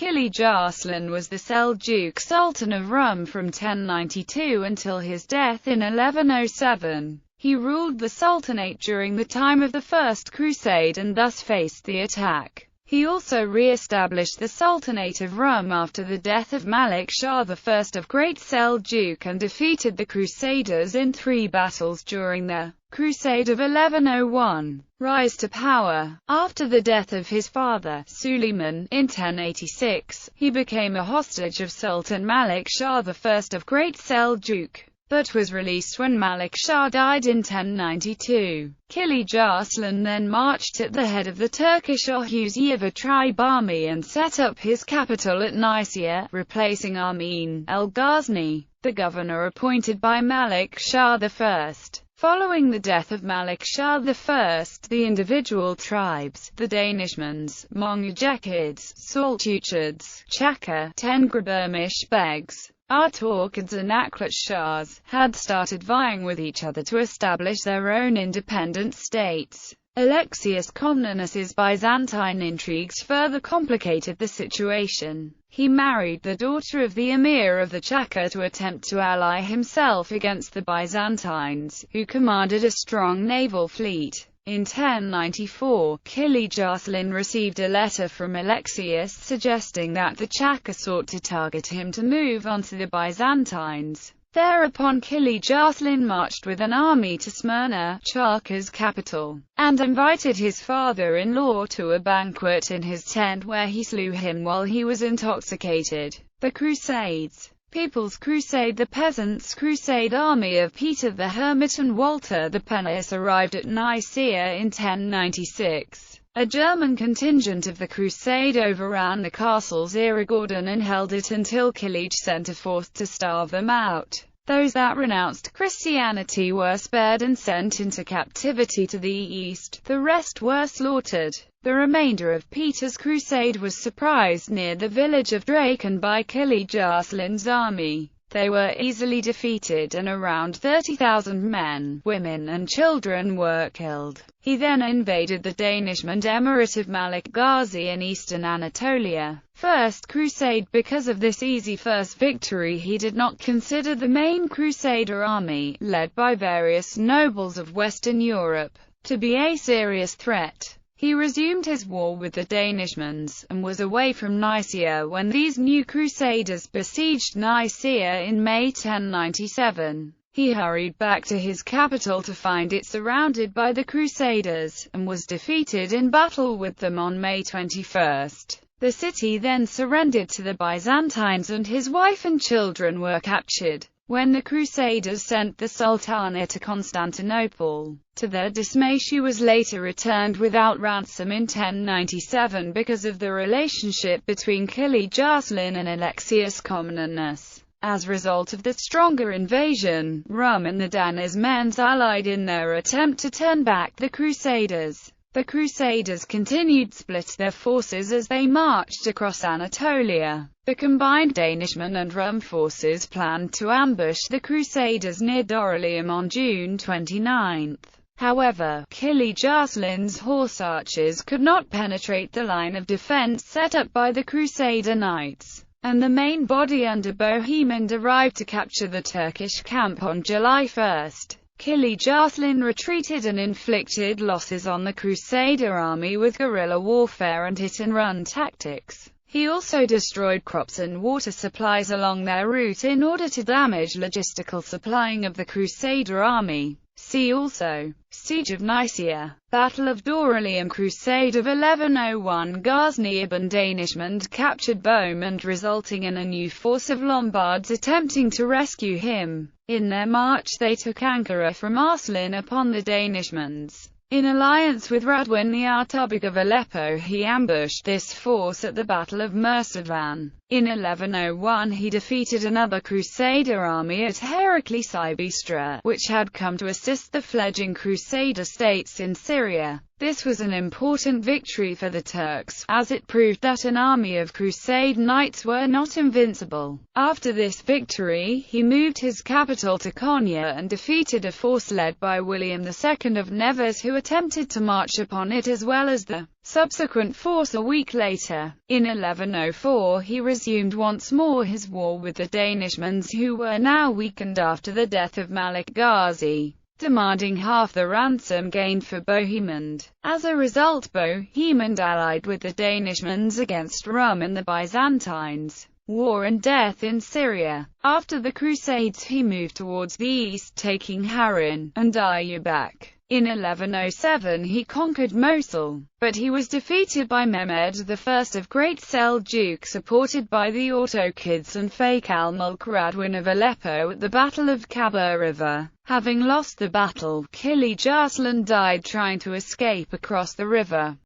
Kilij Arslan was the Seljuk Sultan of Rum from 1092 until his death in 1107. He ruled the Sultanate during the time of the First Crusade and thus faced the attack. He also re-established the Sultanate of Rum after the death of Malik Shah I of Great Seljuk and defeated the Crusaders in 3 battles during the Crusade of 1101. Rise to power. After the death of his father, Suleiman, in 1086, he became a hostage of Sultan Malik Shah I of Great Seljuk, but was released when Malik Shah died in 1092. Kilij Arslan then marched at the head of the Turkish Oghuz tribe army and set up his capital at Nicaea, replacing Amin el-Ghazni, the governor appointed by Malik Shah I. Following the death of Malik Shah I, the individual tribes, the Danishmends, Mongajekids, Saltuchids, Chaka, Tengrabirmish Begs, Artorkids and Aklat Shahs, had started vying with each other to establish their own independent states. Alexius Komnenos's Byzantine intrigues further complicated the situation. He married the daughter of the emir of the Chaka to attempt to ally himself against the Byzantines, who commanded a strong naval fleet. In 1094, Kilij Arslan received a letter from Alexius suggesting that the Chaka sought to target him to move on to the Byzantines. Thereupon Kilij Arslan marched with an army to Smyrna, Chaka's capital, and invited his father-in-law to a banquet in his tent where he slew him while he was intoxicated. The Crusades. People's Crusade. The Peasants' Crusade army of Peter the Hermit and Walter the Penniless arrived at Nicaea in 1096. A German contingent of the Crusade overran the castle's Irigorden and held it until Kilij sent a force to starve them out. Those that renounced Christianity were spared and sent into captivity to the east, the rest were slaughtered. The remainder of Peter's crusade was surprised near the village of Draken by Kilij Arslan's army. They were easily defeated and around 30,000 men, women and children were killed. He then invaded the Danishmend Emirate of Malik Ghazi in eastern Anatolia. First Crusade. Because of this easy first victory, he did not consider the main Crusader army, led by various nobles of Western Europe, to be a serious threat. He resumed his war with the Danishmends, and was away from Nicaea when these new crusaders besieged Nicaea in May 1097. He hurried back to his capital to find it surrounded by the crusaders, and was defeated in battle with them on May 21. The city then surrendered to the Byzantines and his wife and children were captured. When the Crusaders sent the Sultana to Constantinople, to their dismay she was later returned without ransom in 1097 because of the relationship between Kilij Arslan and Alexius Komnenos. As a result of the stronger invasion, Rum and the Danishmends allied in their attempt to turn back the Crusaders. The Crusaders continued to split their forces as they marched across Anatolia. The combined Danishmend and Rum forces planned to ambush the Crusaders near Dorylaeum on June 29. However, Kilij Arslan's horse archers could not penetrate the line of defense set up by the Crusader knights, and the main body under Bohemond arrived to capture the Turkish camp on July 1. Kilij Arslan retreated and inflicted losses on the Crusader army with guerrilla warfare and hit-and-run tactics. He also destroyed crops and water supplies along their route in order to damage logistical supplying of the Crusader army. See also: Siege of Nicaea, Battle of Dorylaeum, Crusade of 1101. Ghazni ibn Danishmend captured Bohemond, resulting in a new force of Lombards attempting to rescue him. In their march they took Ankara from Arslan upon the Danishmends. In alliance with Radwan the Artubag of Aleppo, he ambushed this force at the Battle of Mursavan. In 1101 he defeated another Crusader army at Heraclea Sybistra, which had come to assist the fledgling Crusader states in Syria. This was an important victory for the Turks, as it proved that an army of Crusade knights were not invincible. After this victory, he moved his capital to Konya and defeated a force led by William II of Nevers, who attempted to march upon it, as well as the subsequent force a week later. In 1104 he resumed once more his war with the Danishmends, who were now weakened after the death of Malik Ghazi, demanding half the ransom gained for Bohemond. As a result, Bohemond allied with the Danishmends against Rum and the Byzantines. War and death in Syria. After the Crusades he moved towards the east, taking Harran and Diyarbakir. In 1107 he conquered Mosul, but he was defeated by Mehmed I of Great Seljuk, supported by the Ottokids and Faik al-Mulk Radwan of Aleppo at the Battle of Kaba River. Having lost the battle, Kilij Arslan died trying to escape across the river.